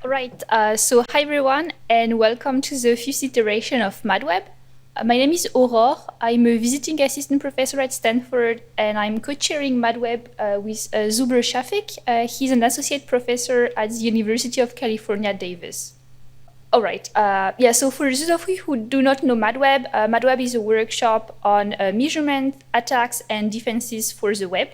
All right, so hi everyone, and welcome to the fifth iteration of MADWeb. My name is Aurore. I'm a visiting assistant professor at Stanford, and I'm co-chairing MADWeb with Zuber Shafik. He's an associate professor at the University of California, Davis. All right, so for those of you who do not know MADWeb, MADWeb is a workshop on measurement, attacks, and defenses for the web.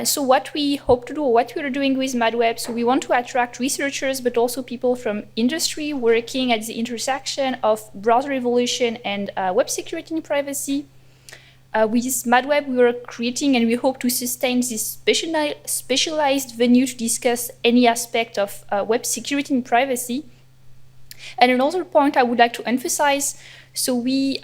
So what we hope to do, or what we are doing with MADWeb, so we want to attract researchers, but also people from industry working at the intersection of browser evolution and web security and privacy. With MADWeb, we are creating and we hope to sustain this specialized venue to discuss any aspect of web security and privacy. And another point I would like to emphasize, so we,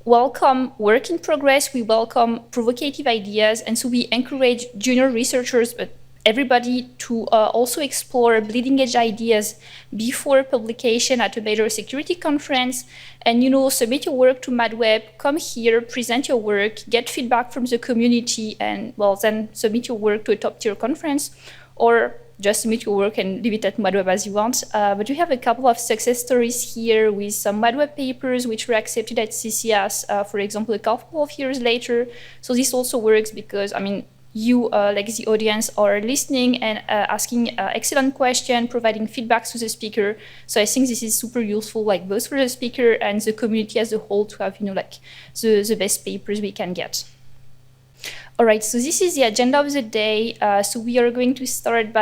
welcome work in progress, we welcome provocative ideas, and so we encourage junior researchers, but everybody to also explore bleeding edge ideas before publication at a major security conference. And submit your work to MADWeb, come here, present your work, get feedback from the community, and then submit your work to a top tier conference, or just submit your work and leave it at MADWeb as you want. But we have a couple of success stories here with some MADWeb papers which were accepted at CCS, for example, a couple of years later. So this also works because, you, like the audience, are listening and asking excellent questions, providing feedback to the speaker. So I think this is super useful, both for the speaker and the community as a whole, to have, the best papers we can get. All right, so this is the agenda of the day. So we are going to start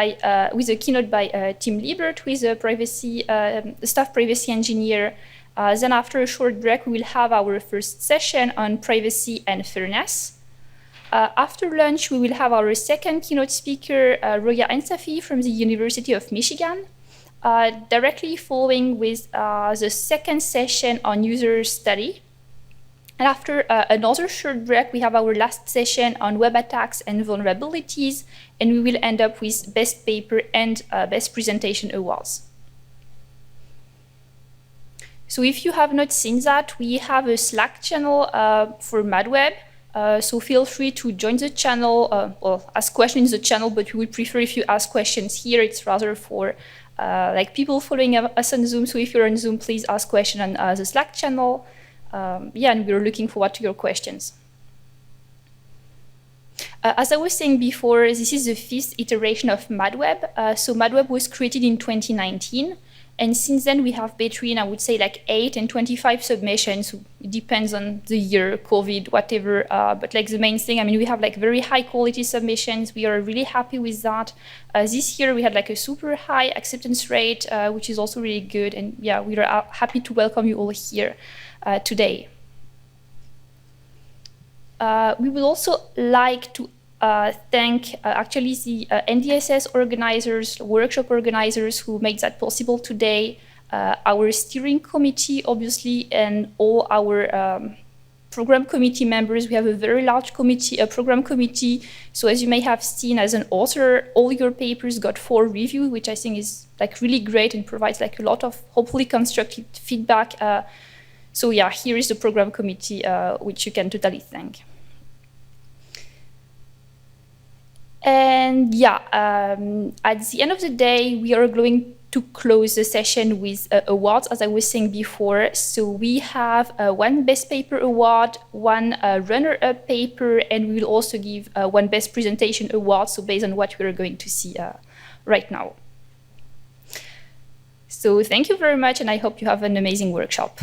with a keynote by Tim Liebert, who is a staff privacy engineer. Then after a short break, we will have our first session on privacy and fairness. After lunch, we will have our second keynote speaker, Roya Ensafi from the University of Michigan, directly following with the second session on user study. And after another short break, we have our last session on web attacks and vulnerabilities, and we will end up with best paper and best presentation awards. So if you have not seen that, we have a Slack channel for MADWeb. So feel free to join the channel, ask questions in the channel, but we would prefer if you ask questions here. It's rather for people following us on Zoom. So if you're on Zoom, please ask questions on the Slack channel. And we're looking forward to your questions. As I was saying before, this is the fifth iteration of MADWeb. So MADWeb was created in 2019. And since then, we have between, I would say, 8 and 25 submissions. It depends on the year, COVID, whatever. But the main thing, we have very high quality submissions. We are really happy with that. This year, we had a super high acceptance rate, which is also really good. And yeah, we are happy to welcome you all here today. We would also like to thank actually the NDSS organizers, workshop organizers who made that possible today, our steering committee, obviously, and all our program committee members. We have a very large program committee. So as you may have seen as an author, all your papers got 4 reviews, which I think is really great and provides a lot of hopefully constructive feedback. So yeah, here is the program committee, which you can totally thank. And yeah, at the end of the day, we are going to close the session with awards, as I was saying before. So we have one Best Paper Award, one runner-up paper, and we will also give one Best Presentation Award, so based on what we are going to see right now. So thank you very much, and I hope you have an amazing workshop.